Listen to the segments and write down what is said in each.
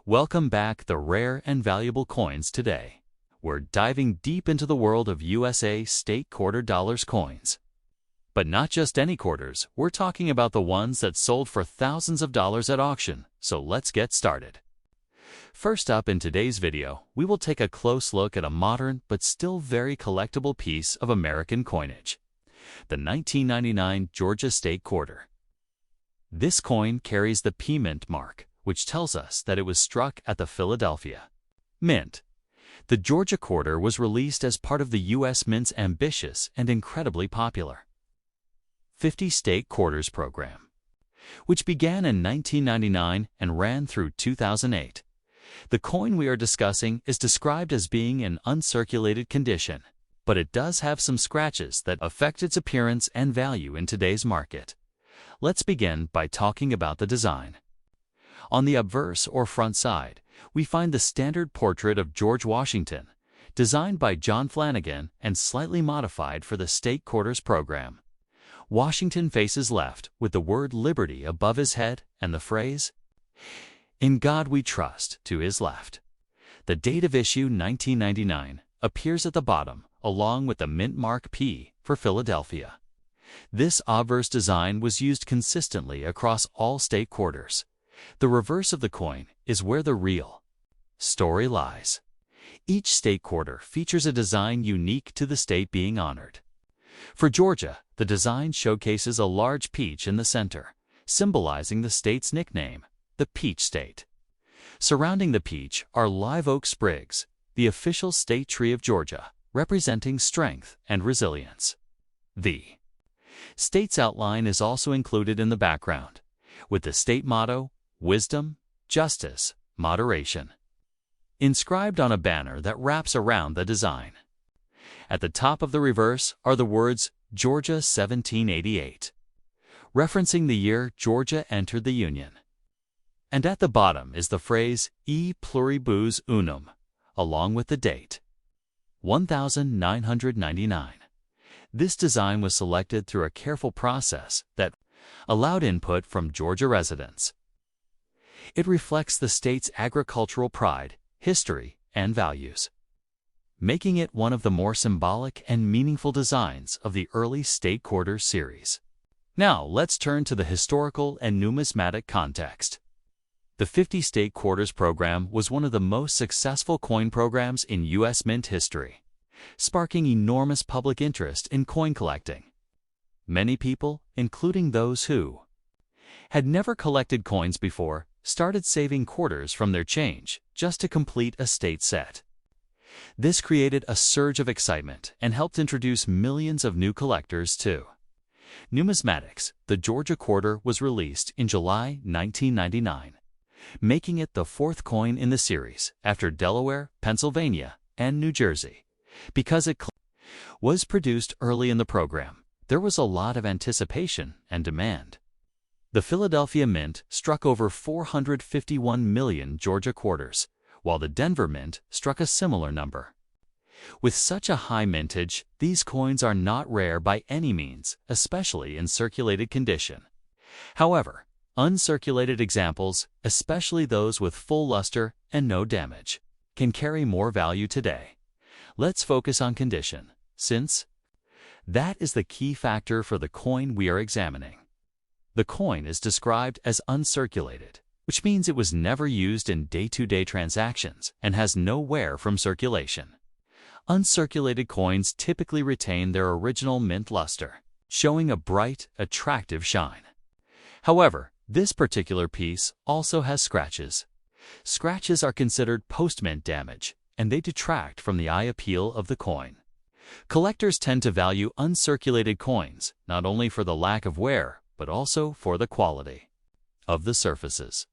Welcome back, the rare and valuable coins. Today, we're diving deep into the world of USA state quarter dollars coins. But not just any quarters, we're talking about the ones that sold for thousands of dollars at auction, so let's get started. First up in today's video, we will take a close look at a modern but still very collectible piece of American coinage, the 1999 Georgia State Quarter. This coin carries the P Mint mark, which tells us that it was struck at the Philadelphia Mint. The Georgia Quarter was released as part of the U.S. Mint's ambitious and incredibly popular 50 State Quarters program, which began in 1999 and ran through 2008. The coin we are discussing is described as being in uncirculated condition, but it does have some scratches that affect its appearance and value in today's market. Let's begin by talking about the design. On the obverse or front side, we find the standard portrait of George Washington, designed by John Flanagan and slightly modified for the State Quarters program. Washington faces left with the word Liberty above his head and the phrase, "In God We Trust," to his left. The date of issue 1999 appears at the bottom, along with the mint mark P for Philadelphia. This obverse design was used consistently across all state quarters. The reverse of the coin is where the real story lies. Each state quarter features a design unique to the state being honored. For Georgia, the design showcases a large peach in the center, symbolizing the state's nickname, the Peach State. Surrounding the peach are live oak sprigs, the official state tree of Georgia, representing strength and resilience. The state's outline is also included in the background, with the state motto, Wisdom, Justice, Moderation, inscribed on a banner that wraps around the design. At the top of the reverse are the words Georgia 1788, referencing the year Georgia entered the Union. And at the bottom is the phrase E pluribus unum, along with the date, 1999. This design was selected through a careful process that allowed input from Georgia residents. It reflects the state's agricultural pride, history, and values, making it one of the more symbolic and meaningful designs of the early State Quarters series. Now, let's turn to the historical and numismatic context. The 50 State Quarters program was one of the most successful coin programs in U.S. Mint history, sparking enormous public interest in coin collecting. Many people, including those who had never collected coins before, started saving quarters from their change just to complete a state set. This created a surge of excitement and helped introduce millions of new collectors to numismatics. The Georgia Quarter was released in July 1999, making it the fourth coin in the series after Delaware, Pennsylvania, and New Jersey. Because it was produced early in the program, there was a lot of anticipation and demand. The Philadelphia Mint struck over 451 million Georgia quarters, while the Denver Mint struck a similar number. With such a high mintage, these coins are not rare by any means, especially in circulated condition. However, uncirculated examples, especially those with full luster and no damage, can carry more value today. Let's focus on condition, since that is the key factor for the coin we are examining. The coin is described as uncirculated, which means it was never used in day-to-day transactions and has no wear from circulation. Uncirculated coins typically retain their original mint luster, showing a bright, attractive shine. However, this particular piece also has scratches. Scratches are considered post-mint damage, and they detract from the eye appeal of the coin. Collectors tend to value uncirculated coins not only for the lack of wear, but also for the quality of the surfaces.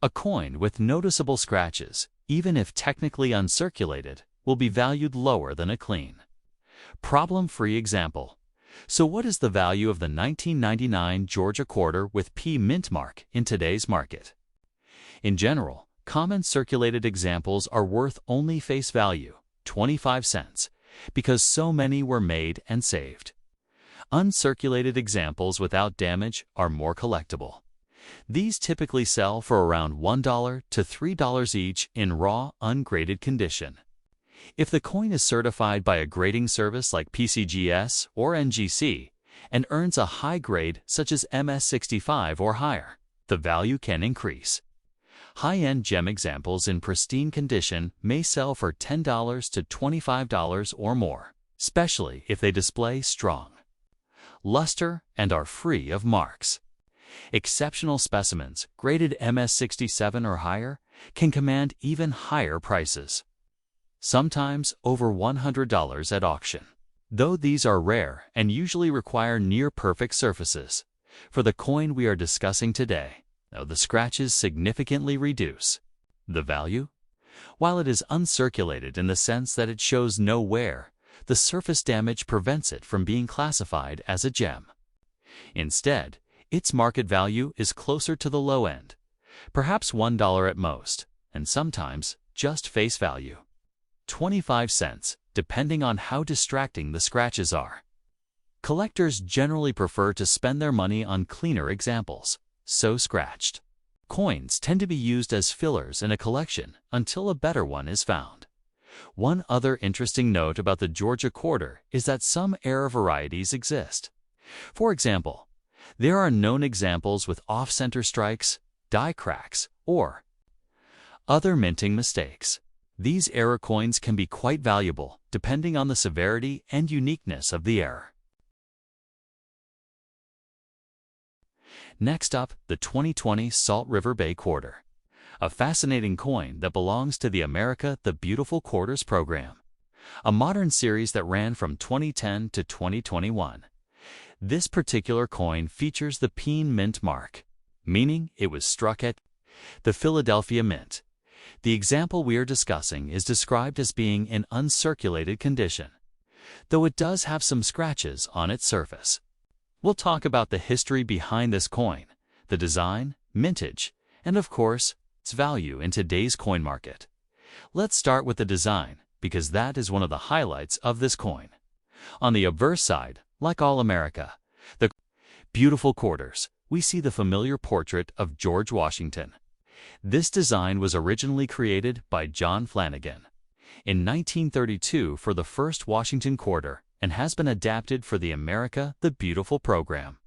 A coin with noticeable scratches, even if technically uncirculated, will be valued lower than a clean, problem-free example. So what is the value of the 1999 Georgia Quarter with P Mint mark in today's market? In general, common circulated examples are worth only face value, 25 cents, because so many were made and saved. Uncirculated examples without damage are more collectible. These typically sell for around $1 to $3 each in raw, ungraded condition. If the coin is certified by a grading service like PCGS or NGC and earns a high grade such as MS65 or higher, the value can increase. High-end gem examples in pristine condition may sell for $10 to $25 or more, especially if they display strong luster and are free of marks. Exceptional specimens, graded MS67 or higher, can command even higher prices, sometimes over $100 at auction. Though these are rare and usually require near-perfect surfaces, for the coin we are discussing today, the scratches significantly reduce the value. While it is uncirculated in the sense that it shows no wear, the surface damage prevents it from being classified as a gem. Instead, its market value is closer to the low end, perhaps $1 at most, and sometimes just face value, 25 cents, depending on how distracting the scratches are. Collectors generally prefer to spend their money on cleaner examples, so scratched coins tend to be used as fillers in a collection until a better one is found. One other interesting note about the Georgia quarter is that some error varieties exist. For example, there are known examples with off-center strikes, die cracks, or other minting mistakes. These error coins can be quite valuable depending on the severity and uniqueness of the error. Next up, the 2020 Salt River Bay Quarter, a fascinating coin that belongs to the America the Beautiful Quarters program, a modern series that ran from 2010 to 2021. This particular coin features the Peen Mint mark, meaning it was struck at the Philadelphia Mint. The example we are discussing is described as being in uncirculated condition, though it does have some scratches on its surface. We'll talk about the history behind this coin, the design, mintage, and of course, its value in today's coin market. Let's start with the design, because that is one of the highlights of this coin. On the obverse side, like all America, the beautiful quarters, we see the familiar portrait of George Washington. This design was originally created by John Flanagan in 1932 for the first Washington quarter and has been adapted for the America the Beautiful program.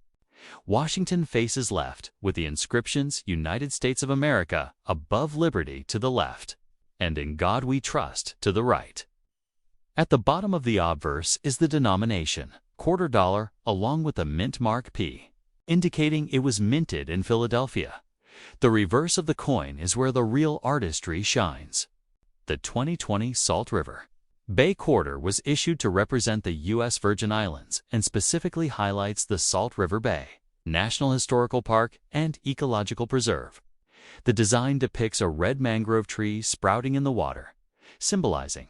Washington faces left with the inscriptions United States of America above Liberty to the left and In God We Trust to the right. At the bottom of the obverse is the denomination, $quarter, along with the mint mark P, indicating it was minted in Philadelphia. The reverse of the coin is where the real artistry shines. The 2020 Salt River Bay Quarter was issued to represent the U.S. Virgin Islands and specifically highlights the Salt River Bay, National Historical Park, and Ecological Preserve. The design depicts a red mangrove tree sprouting in the water, symbolizing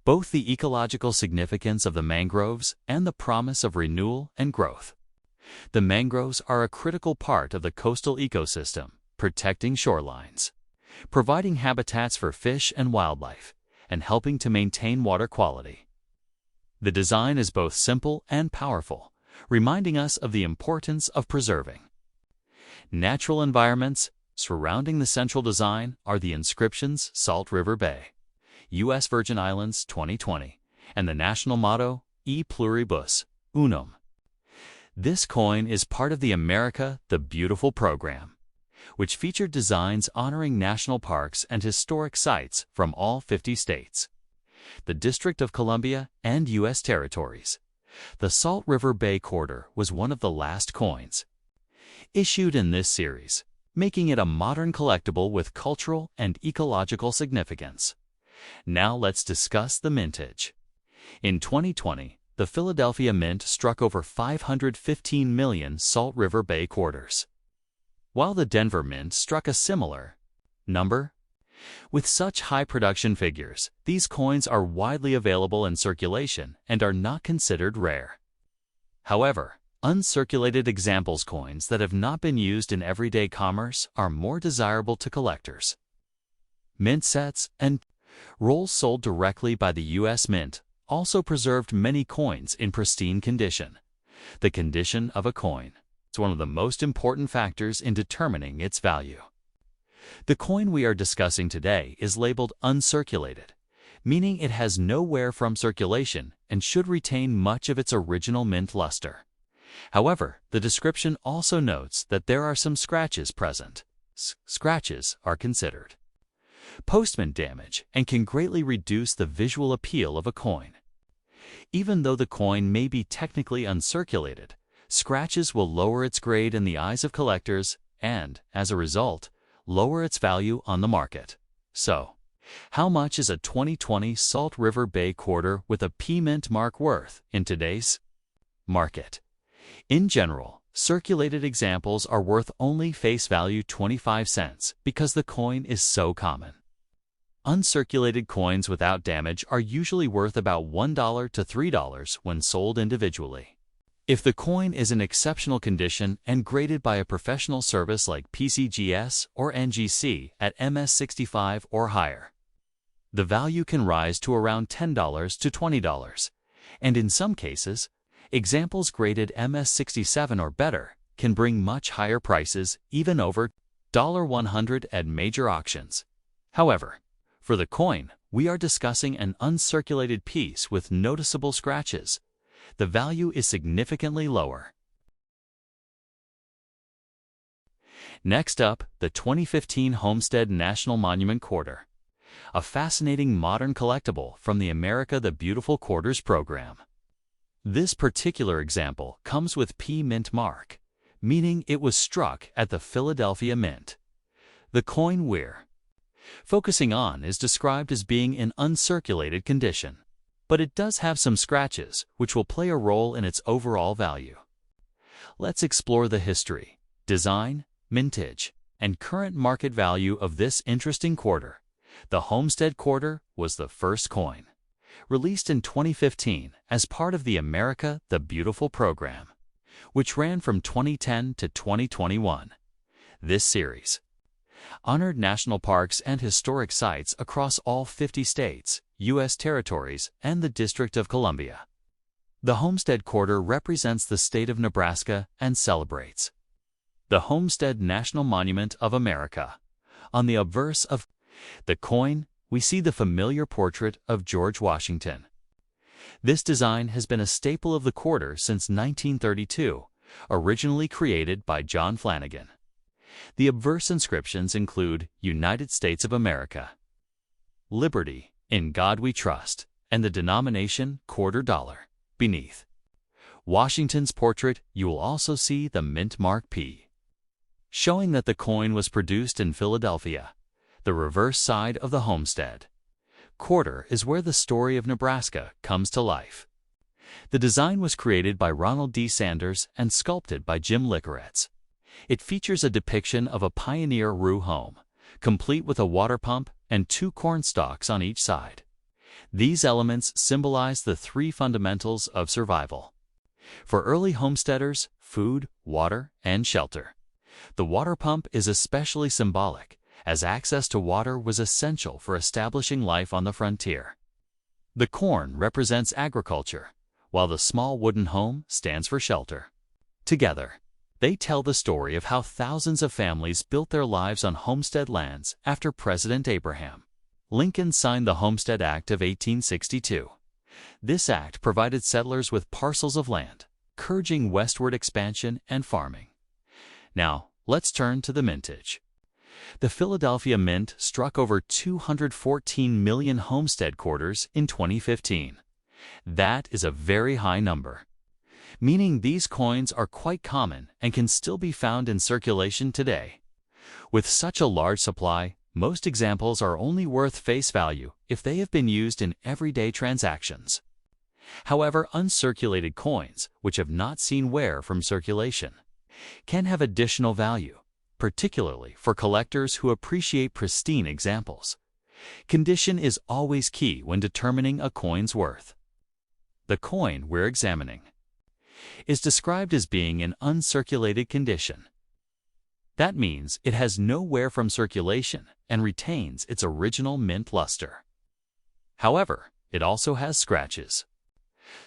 both the ecological significance of the mangroves and the promise of renewal and growth. The mangroves are a critical part of the coastal ecosystem, protecting shorelines, providing habitats for fish and wildlife, and helping to maintain water quality. The design is both simple and powerful, reminding us of the importance of preserving natural environments. Surrounding the central design are the inscriptions Salt River Bay, U.S. Virgin Islands 2020, and the national motto, E Pluribus Unum. This coin is part of the America the Beautiful program, which featured designs honoring national parks and historic sites from all 50 states, the District of Columbia, and U.S. territories. The Salt River Bay Quarter was one of the last coins issued in this series, making it a modern collectible with cultural and ecological significance. Now let's discuss the mintage. In 2020, the Philadelphia Mint struck over 515 million Salt River Bay quarters, while the Denver Mint struck a similar number. With such high production figures, these coins are widely available in circulation and are not considered rare. However, uncirculated examples coins that have not been used in everyday commerce are more desirable to collectors. Mint sets and rolls sold directly by the U.S. Mint also preserved many coins in pristine condition. The condition of a coin It's one of the most important factors in determining its value. The coin we are discussing today is labeled uncirculated, meaning it has no wear from circulation and should retain much of its original mint luster. However, the description also notes that there are some scratches present. Scratches are considered postman damage and can greatly reduce the visual appeal of a coin. Even though the coin may be technically uncirculated, scratches will lower its grade in the eyes of collectors and, as a result, lower its value on the market. So, how much is a 2020 Salt River Bay quarter with a P Mint mark worth in today's market? In general, circulated examples are worth only face value 25 cents because the coin is so common. Uncirculated coins without damage are usually worth about $1 to $3 when sold individually. If the coin is in exceptional condition and graded by a professional service like PCGS or NGC at MS65 or higher, the value can rise to around $10 to $20, and in some cases, examples graded MS67 or better can bring much higher prices, even over $100 at major auctions. However, for the coin, we are discussing an uncirculated piece with noticeable scratches. The value is significantly lower. Next up, the 2015 Homestead National Monument Quarter, a fascinating modern collectible from the America the Beautiful Quarters program. This particular example comes with P Mint mark, meaning it was struck at the Philadelphia Mint. The coin we're focusing on is described as being in uncirculated condition, but it does have some scratches which will play a role in its overall value. Let's explore the history, design, mintage, and current market value of this interesting quarter. The Homestead Quarter was the first coin, released in 2015 as part of the America the Beautiful program, which ran from 2010 to 2021. This series honored national parks and historic sites across all 50 states, U.S. territories, and the District of Columbia. The Homestead Quarter represents the state of Nebraska and celebrates the Homestead National Monument of America. On the obverse of the coin, we see the familiar portrait of George Washington. This design has been a staple of the quarter since 1932, originally created by John Flanagan. The obverse inscriptions include United States of America, Liberty, In God We Trust, and the denomination $quarter. Beneath Washington's portrait, you will also see the mint mark P, showing that the coin was produced in Philadelphia. The reverse side of the Homestead Quarter is where the story of Nebraska comes to life. The design was created by Ronald D. Sanders and sculpted by Jim Licoretz. It features a depiction of a pioneer row home, complete with a water pump and 2 corn stalks on each side. These elements symbolize the 3 fundamentals of survival. For early homesteaders, food, water, and shelter. The water pump is especially symbolic, as access to water was essential for establishing life on the frontier. The corn represents agriculture, while the small wooden home stands for shelter. Together, they tell the story of how thousands of families built their lives on homestead lands after President Abraham Lincoln signed the Homestead Act of 1862. This act provided settlers with parcels of land, encouraging westward expansion and farming. Now, let's turn to the mintage. The Philadelphia Mint struck over 214 million homestead quarters in 2015. That is a very high number, meaning these coins are quite common and can still be found in circulation today. With such a large supply, most examples are only worth face value if they have been used in everyday transactions. However, uncirculated coins, which have not seen wear from circulation, can have additional value, particularly for collectors who appreciate pristine examples. Condition is always key when determining a coin's worth. The coin we're examining is described as being in uncirculated condition. That means it has no wear from circulation and retains its original mint luster. However, it also has scratches.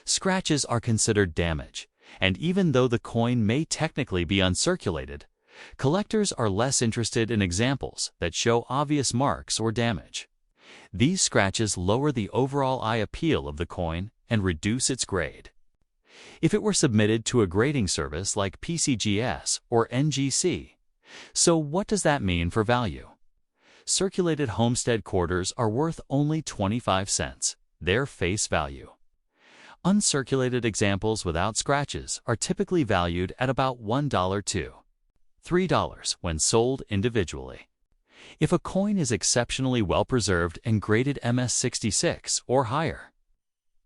Scratches are considered damage And even though the coin may technically be uncirculated, collectors are less interested in examples that show obvious marks or damage. These scratches lower the overall eye appeal of the coin and reduce its grade. If it were submitted to a grading service like PCGS or NGC, so what does that mean for value? Circulated homestead quarters are worth only 25 cents, their face value. Uncirculated examples without scratches are typically valued at about $1 to $3 when sold individually. If a coin is exceptionally well preserved and graded MS66 or higher,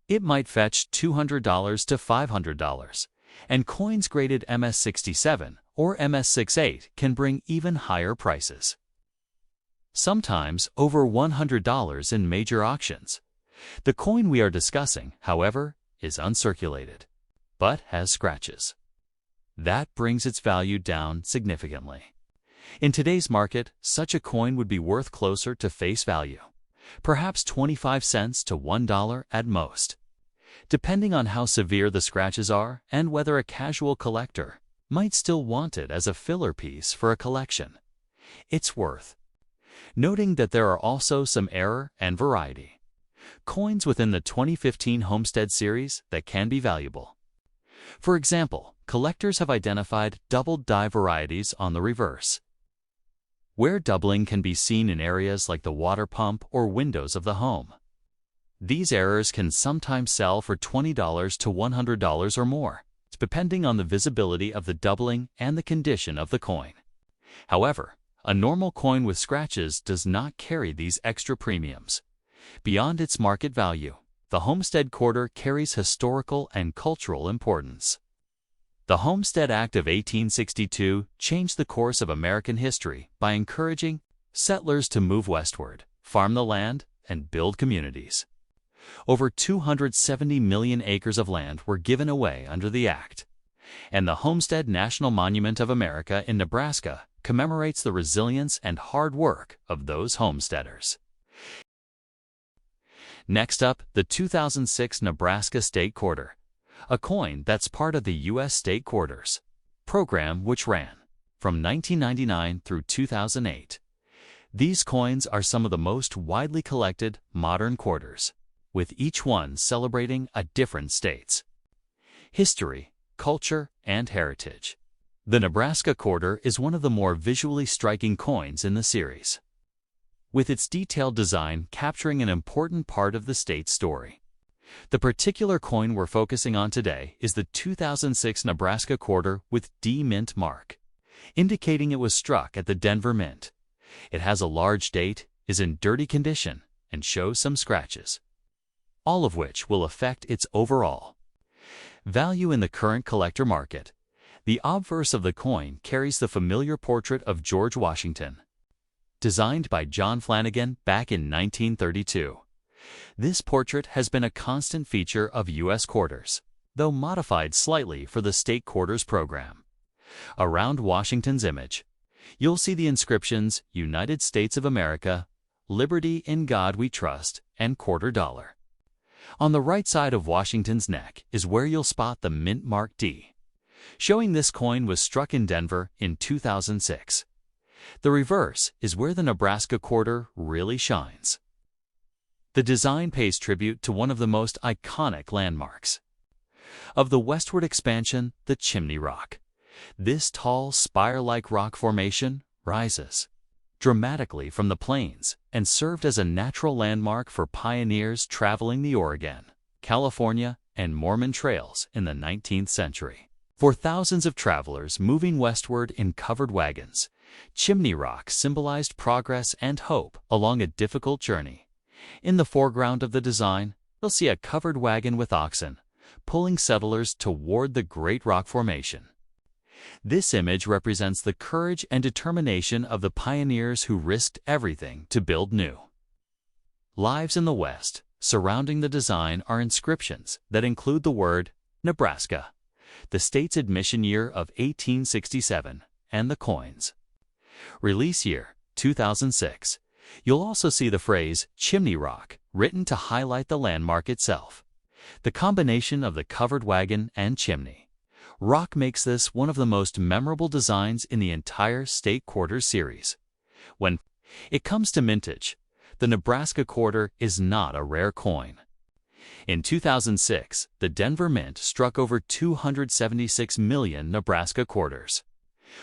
it might fetch $200 to $500, and coins graded MS67 or MS68 can bring even higher prices. Sometimes over $100 in major auctions. The coin we are discussing, however, is uncirculated, but has scratches. That brings its value down significantly. In today's market, such a coin would be worth closer to face value, perhaps 25 cents to $1 at most, depending on how severe the scratches are and whether a casual collector might still want it as a filler piece for a collection. It's worth noting that there are also some error and variety coins within the 2015 Homestead series that can be valuable. For example, collectors have identified doubled die varieties on the reverse, where doubling can be seen in areas like the water pump or windows of the home. These errors can sometimes sell for $20 to $100 or more, depending on the visibility of the doubling and the condition of the coin. However, a normal coin with scratches does not carry these extra premiums. Beyond its market value, the Homestead Quarter carries historical and cultural importance. The Homestead Act of 1862 changed the course of American history by encouraging settlers to move westward, farm the land, and build communities. Over 270 million acres of land were given away under the act, and the Homestead National Monument of America in Nebraska commemorates the resilience and hard work of those homesteaders. Next up, the 2006 Nebraska State Quarter, a coin that's part of the U.S. State Quarters program, which ran from 1999 through 2008. These coins are some of the most widely collected modern quarters, with each one celebrating a different state's history, culture, and heritage. The Nebraska Quarter is one of the more visually striking coins in the series, with its detailed design capturing an important part of the state's story. The particular coin we're focusing on today is the 2006 Nebraska Quarter with D Mint mark, indicating it was struck at the Denver Mint. It has a large date, is in dirty condition, and shows some scratches, all of which will affect its overall value in the current collector market. The obverse of the coin carries the familiar portrait of George Washington, designed by John Flanagan back in 1932. This portrait has been a constant feature of U.S. quarters, though modified slightly for the State Quarters program. Around Washington's image, you'll see the inscriptions United States of America, Liberty in God We Trust, and Quarter Dollar. On the right side of Washington's neck is where you'll spot the mint mark D, showing this coin was struck in Denver in 2006. The reverse is where the Nebraska Quarter really shines. The design pays tribute to one of the most iconic landmarks of the westward expansion, the Chimney Rock. This tall, spire-like rock formation rises dramatically from the plains and served as a natural landmark for pioneers traveling the Oregon, California, and Mormon trails in the 19th century. For thousands of travelers moving westward in covered wagons, Chimney Rock symbolized progress and hope along a difficult journey. In the foreground of the design, you'll see a covered wagon with oxen, pulling settlers toward the Great Rock Formation. This image represents the courage and determination of the pioneers who risked everything to build new lives in the West. Surrounding the design are inscriptions that include the word Nebraska, the state's admission year of 1867, and the coin's release year, 2006. You'll also see the phrase Chimney Rock written to highlight the landmark itself. The combination of the covered wagon and chimney Rock makes this one of the most memorable designs in the entire State Quarters series. When it comes to mintage, the Nebraska quarter is not a rare coin. In 2006, the Denver Mint struck over 276 million Nebraska quarters,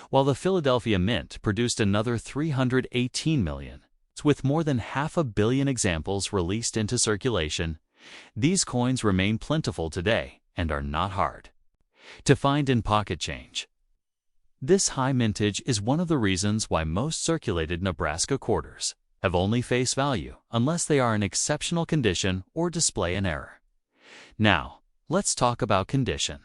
while the Philadelphia Mint produced another 318 million. With more than 500 million examples released into circulation, these coins remain plentiful today and are not hard to find in pocket change. This high mintage is one of the reasons why most circulated Nebraska quarters have only face value unless they are in exceptional condition or display an error. Now, let's talk about condition.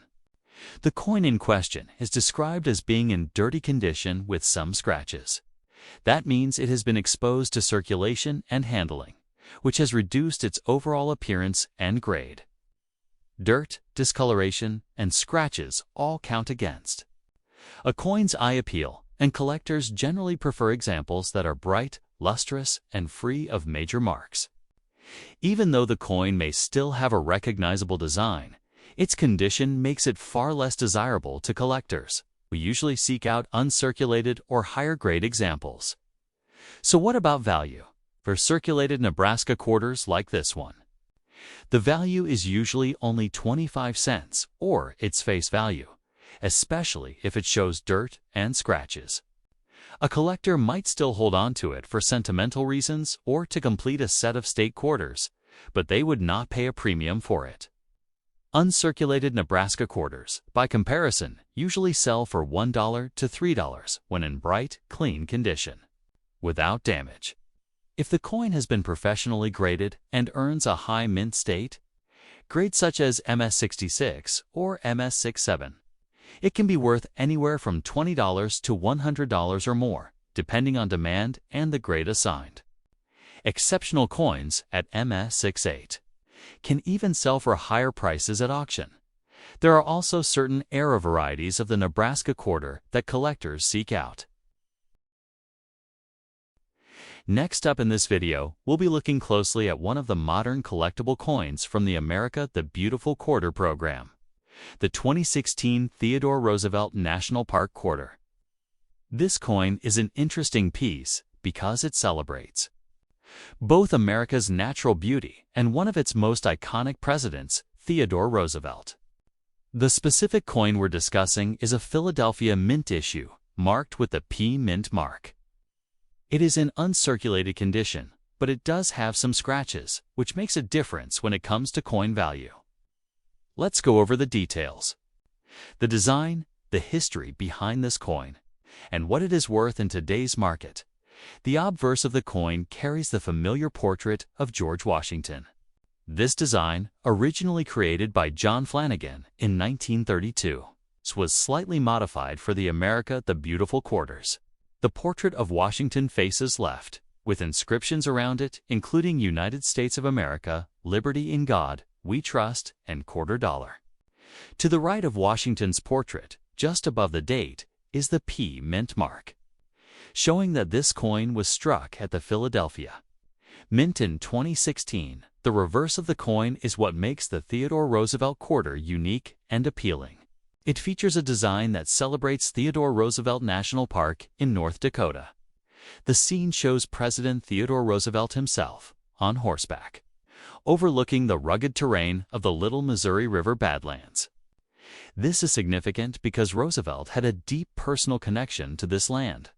The coin in question is described as being in dirty condition with some scratches. That means it has been exposed to circulation and handling, which has reduced its overall appearance and grade. Dirt, discoloration, and scratches all count against a coin's eye appeal, and collectors generally prefer examples that are bright, lustrous, and free of major marks. Even though the coin may still have a recognizable design, its condition makes it far less desirable to collectors, who usually seek out uncirculated or higher-grade examples. So what about value for circulated Nebraska quarters like this one? The value is usually only 25 cents or its face value, especially if it shows dirt and scratches. A collector might still hold on to it for sentimental reasons or to complete a set of state quarters, but they would not pay a premium for it. Uncirculated Nebraska quarters, by comparison, usually sell for $1 to $3 when in bright, clean condition, without damage. If the coin has been professionally graded and earns a high mint state, grades such as MS66 or MS67, it can be worth anywhere from $20 to $100 or more, depending on demand and the grade assigned. Exceptional coins at MS68 can even sell for higher prices at auction. There are also certain era varieties of the Nebraska quarter that collectors seek out. Next up in this video, we'll be looking closely at one of the modern collectible coins from the America the Beautiful Quarter program, the 2016 Theodore Roosevelt National Park Quarter. This coin is an interesting piece because it celebrates both America's natural beauty and one of its most iconic presidents, Theodore Roosevelt. The specific coin we're discussing is a Philadelphia Mint issue, marked with the P Mint mark. It is in uncirculated condition, but it does have some scratches, which makes a difference when it comes to coin value. Let's go over the details. The design, the history behind this coin, and what it is worth in today's market. The obverse of the coin carries the familiar portrait of George Washington. This design, originally created by John Flanagan in 1932, was slightly modified for the America the Beautiful quarters. The portrait of Washington faces left, with inscriptions around it including United States of America, Liberty in God, We Trust, and Quarter Dollar. To the right of Washington's portrait, just above the date, is the P Mint mark, showing that this coin was struck at the Philadelphia Mint in 2016. The reverse of the coin is what makes the Theodore Roosevelt quarter unique and appealing. It features a design that celebrates Theodore Roosevelt National Park in North Dakota. The scene shows President Theodore Roosevelt himself, on horseback, overlooking the rugged terrain of the Little Missouri River Badlands. This is significant because Roosevelt had a deep personal connection to this land.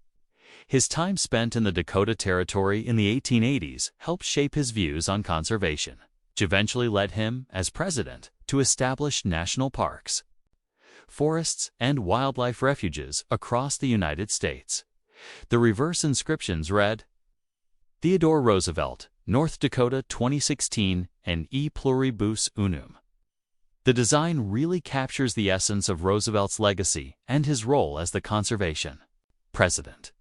His time spent in the Dakota Territory in the 1880s helped shape his views on conservation, which eventually led him, as president, to establish national parks, forests, and wildlife refuges across the United States. The reverse inscriptions read, Theodore Roosevelt, North Dakota 2016 and E pluribus unum. The design really captures the essence of Roosevelt's legacy and his role as the conservation president.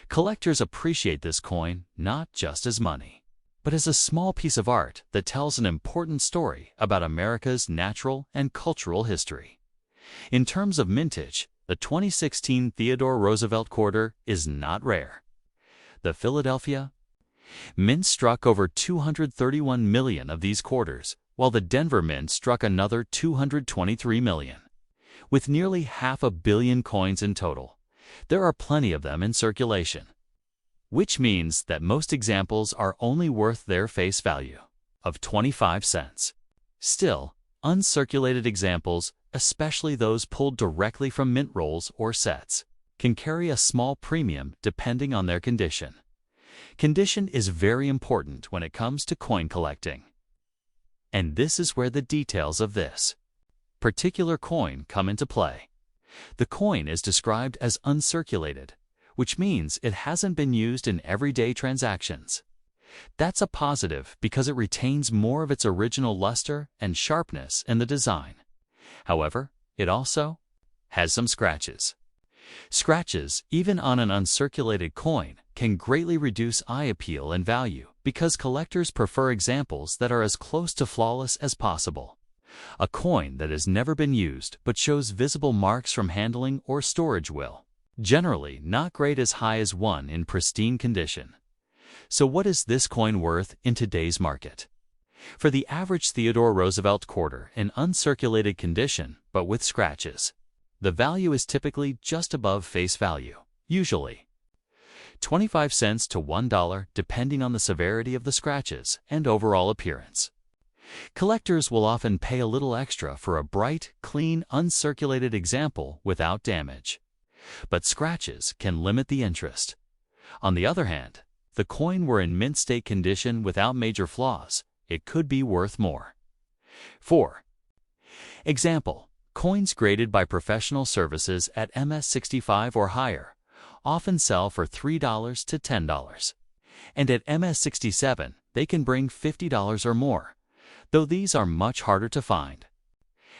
Collectors appreciate this coin not just as money, but as a small piece of art that tells an important story about America's natural and cultural history. In terms of mintage, the 2016 Theodore Roosevelt quarter is not rare. The Philadelphia Mint struck over 231 million of these quarters, while the Denver Mint struck another 223 million. With nearly 500 million coins in total, there are plenty of them in circulation, which means that most examples are only worth their face value of 25 cents. Still, uncirculated examples, especially those pulled directly from mint rolls or sets, can carry a small premium depending on their condition. Condition is very important when it comes to coin collecting. And this is where the details of this particular coin come into play. The coin is described as uncirculated, which means it hasn't been used in everyday transactions. That's a positive because it retains more of its original luster and sharpness in the design. However, it also has some scratches. Scratches, even on an uncirculated coin, can greatly reduce eye appeal and value because collectors prefer examples that are as close to flawless as possible. A coin that has never been used but shows visible marks from handling or storage will generally not grade as high as one in pristine condition. So what is this coin worth in today's market? For the average Theodore Roosevelt quarter in uncirculated condition but with scratches, the value is typically just above face value, usually 25 cents to $1 depending on the severity of the scratches and overall appearance. Collectors will often pay a little extra for a bright, clean, uncirculated example without damage. But scratches can limit the interest. On the other hand, the coin were in mint state condition without major flaws, it could be worth more. 4. Example: coins graded by professional services at MS65 or higher often sell for $3 to $10. And at MS67, they can bring $50 or more, though these are much harder to find.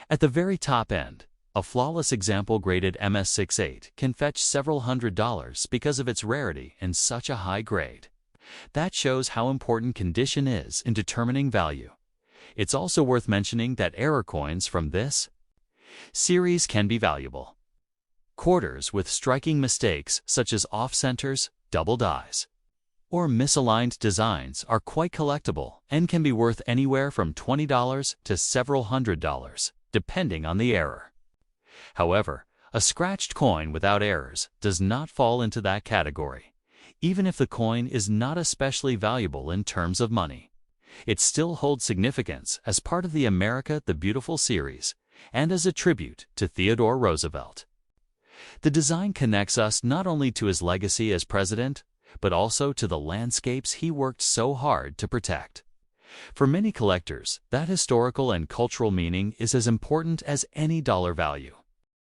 At the very top end, a flawless example graded MS68 can fetch several $100s because of its rarity and such a high grade. That shows how important condition is in determining value. It's also worth mentioning that error coins from this series can be valuable. Quarters with striking mistakes such as off-centers, double dies, or misaligned designs are quite collectible and can be worth anywhere from $20 to several $100s, depending on the error. However, a scratched coin without errors does not fall into that category. Even if the coin is not especially valuable in terms of money, it still holds significance as part of the America the Beautiful series and as a tribute to Theodore Roosevelt. The design connects us not only to his legacy as president, but also to the landscapes he worked so hard to protect. For many collectors, that historical and cultural meaning is as important as any dollar value.